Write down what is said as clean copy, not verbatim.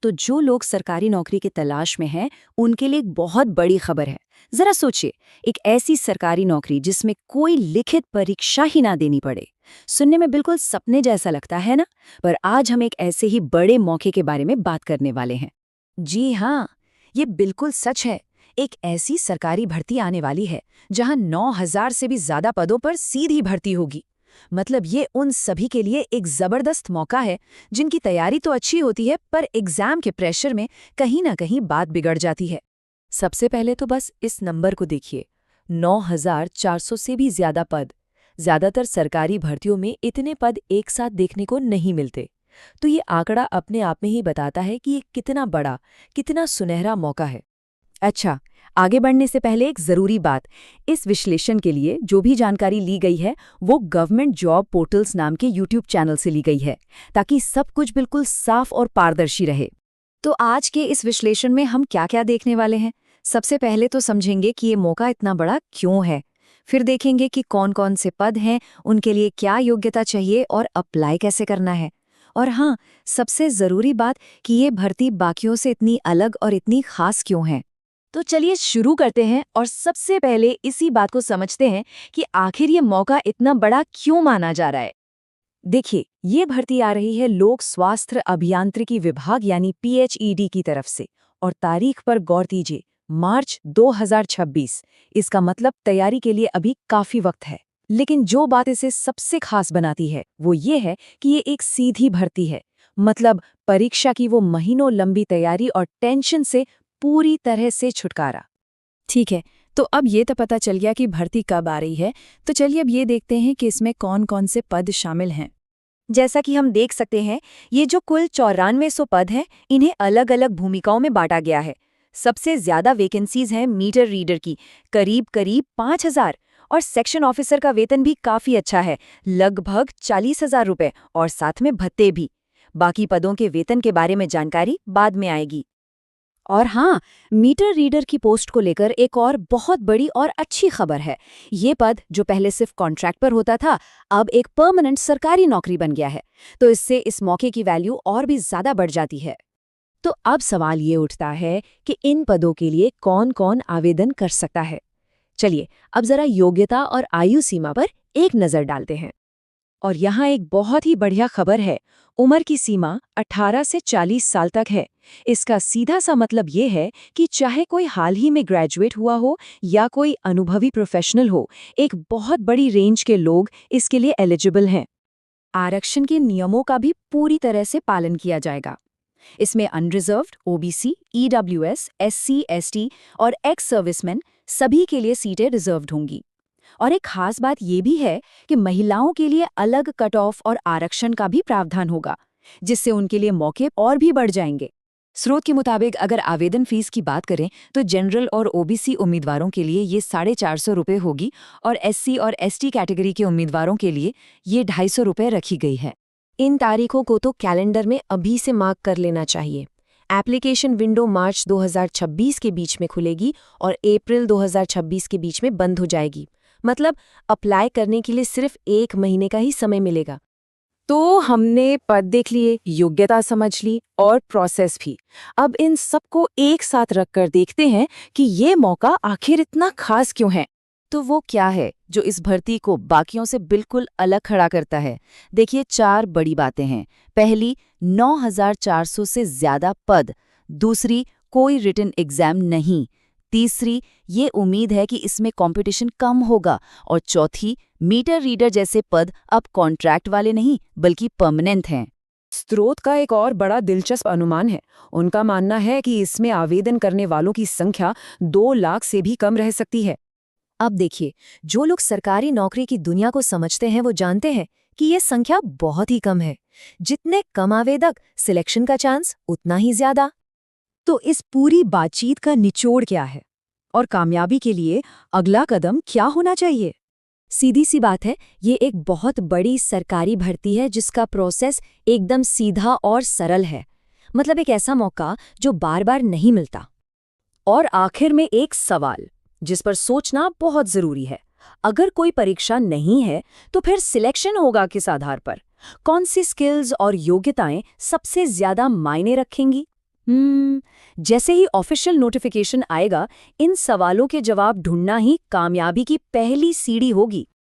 तो जो लोग सरकारी नौकरी की तलाश में हैं, उनके लिए एक बहुत बड़ी खबर है। जरा सोचिए, एक ऐसी सरकारी नौकरी जिसमें कोई लिखित परीक्षा ही ना देनी पड़े। सुनने में बिल्कुल सपने जैसा लगता है ना? पर आज हम एक ऐसे ही बड़े मौके के बारे में बात करने वाले हैं। जी हाँ, ये बिल्कुल सच है। एक ऐसी सरकारी भर्ती आने वाली है जहां 9,000 से भी ज्यादा पदों पर सीधी भर्ती होगी। मतलब ये उन सभी के लिए एक जबरदस्त मौका है जिनकी तैयारी तो अच्छी होती है पर एग्जाम के प्रेशर में कहीं ना कहीं बात बिगड़ जाती है। सबसे पहले तो बस इस नंबर को देखिए, 9,400 से भी ज्यादा पद। ज्यादातर सरकारी भर्तियों में इतने पद एक साथ देखने को नहीं मिलते। तो ये आंकड़ा अपने आप में ही बताता है कि ये कितना बड़ा, कितना सुनहरा मौका है। अच्छा, आगे बढ़ने से पहले एक जरूरी बात, इस विश्लेषण के लिए जो भी जानकारी ली गई है वो गवर्नमेंट जॉब पोर्टल्स नाम के यूट्यूब चैनल से ली गई है, ताकि सब कुछ बिल्कुल साफ और पारदर्शी रहे। तो आज के इस विश्लेषण में हम क्या-क्या देखने वाले हैं? सबसे पहले तो समझेंगे कि ये मौका इतना बड़ा क्यों है। फिर देखेंगे कि कौन-कौन से पद हैं, उनके लिए क्या योग्यता चाहिए और अप्लाई कैसे करना है। और हाँ, सबसे जरूरी बात कि ये भर्ती बाकियों से इतनी अलग और इतनी खास क्यों है। तो चलिए शुरू करते हैं और सबसे पहले इसी बात को समझते हैं कि आखिर ये मौका इतना बड़ा क्यों माना जा रहा है। देखिए, ये भर्ती आ रही है लोक स्वास्थ्य अभियांत्रिकी विभाग यानी PHED की तरफ से, और तारीख पर गौर कीजिए, मार्च 2026। इसका मतलब तैयारी के लिए अभी काफी वक्त है। लेकिन जो बात इसे सबसे खास बनाती है वो ये है कि ये एक सीधी भर्ती है। मतलब परीक्षा की वो महीनों लंबी तैयारी और टेंशन से पूरी तरह से छुटकारा। ठीक है, तो अब ये तो पता चल गया कि भर्ती कब आ रही है, तो चलिए अब ये देखते हैं कि इसमें कौन-कौन से पद शामिल हैं। जैसा कि हम देख सकते हैं, ये जो कुल 9400 पद हैं, इन्हें अलग-अलग भूमिकाओं में बांटा गया है। सबसे ज्यादा वैकेंसीज हैं मीटर रीडर की, करीब 5,000, और सेक्शन ऑफिसर का वेतन भी काफी अच्छा है, लगभग 40,000 रुपए, और साथ में भत्ते भी। बाकी पदों के वेतन के बारे में जानकारी बाद में आएगी। और हाँ, मीटर रीडर की पोस्ट को लेकर एक और बहुत बड़ी और अच्छी खबर है। ये पद जो पहले सिर्फ कॉन्ट्रैक्ट पर होता था, अब एक परमानेंट सरकारी नौकरी बन गया है। तो इससे इस मौके की वैल्यू और भी ज्यादा बढ़ जाती है। तो अब सवाल ये उठता है कि इन पदों के लिए कौन-कौन आवेदन कर सकता है। चलिए अब जरा योग्यता और आयु सीमा पर एक नजर डालते हैं। और यहाँ एक बहुत ही बढ़िया खबर है। उम्र की सीमा 18 से 40 साल तक है। इसका सीधा सा मतलब ये है कि चाहे कोई हाल ही में ग्रेजुएट हुआ हो या कोई अनुभवी प्रोफेशनल हो, एक बहुत बड़ी रेंज के लोग इसके लिए एलिजिबल हैं। आरक्षण के नियमों का भी पूरी तरह से पालन किया जाएगा। इसमें unreserved, OBC, EWS, SC, ST और एक्स सर्विसमैन सभी के लिए सीटें रिजर्व्ड होंगी। और एक खास बात ये भी है कि महिलाओं के लिए अलग कट ऑफ और आरक्षण का भी प्रावधान होगा, जिससे उनके लिए मौके और भी बढ़ जाएंगे। स्रोत के मुताबिक अगर आवेदन फीस की बात करें तो जनरल और OBC उम्मीदवारों के लिए ये 450 रुपये होगी, और SC और ST कैटेगरी के उम्मीदवारों के लिए ये 250 रुपये रखी गई है। इन तारीखों को तो कैलेंडर में अभी से मार्क कर लेना चाहिए। एप्लीकेशन विंडो मार्च 2026 के बीच में खुलेगी और अप्रैल 2026 के बीच में बंद हो जाएगी। मतलब अप्लाई करने के लिए सिर्फ 1 महीने का ही समय मिलेगा। तो हमने पद देख लिए, योग्यता समझ ली और प्रोसेस भी। अब इन सबको एक साथ रखकर देखते हैं कि ये मौका आखिर इतना खास क्यों है। तो वो क्या है जो इस भर्ती को बाकियों से बिल्कुल अलग खड़ा करता है? देखिए, 4 बड़ी बातें हैं। पहली, 9,400 से ज्यादा पद। दूसरी, कोई रिटन एग्जाम नहीं। तीसरी, ये उम्मीद है कि इसमें कंपटीशन कम होगा। और चौथी, मीटर रीडर जैसे पद अब कॉन्ट्रैक्ट वाले नहीं बल्कि परमानेंट हैं। स्रोत का एक और बड़ा दिलचस्प अनुमान है। उनका मानना है कि इसमें आवेदन करने वालों की संख्या 2 लाख से भी कम रह सकती है। अब देखिए, जो लोग सरकारी नौकरी की दुनिया को समझते हैं वो जानते हैं कि ये संख्या बहुत ही कम है। जितने कम आवेदक, सिलेक्शन का चांस उतना ही ज्यादा। तो इस पूरी बातचीत का निचोड़ क्या है और कामयाबी के लिए अगला कदम क्या होना चाहिए? सीधी सी बात है, ये एक बहुत बड़ी सरकारी भर्ती है जिसका प्रोसेस एकदम सीधा और सरल है। मतलब एक ऐसा मौका जो बार बार नहीं मिलता। और आखिर में एक सवाल जिस पर सोचना बहुत जरूरी है। अगर कोई परीक्षा नहीं है तो फिर सिलेक्शन होगा किस आधार पर? कौन सी स्किल्स और योग्यताएं सबसे ज्यादा मायने रखेंगी? जैसे ही ऑफिशियल नोटिफिकेशन आएगा, इन सवालों के जवाब ढूंढना ही कामयाबी की पहली सीढ़ी होगी।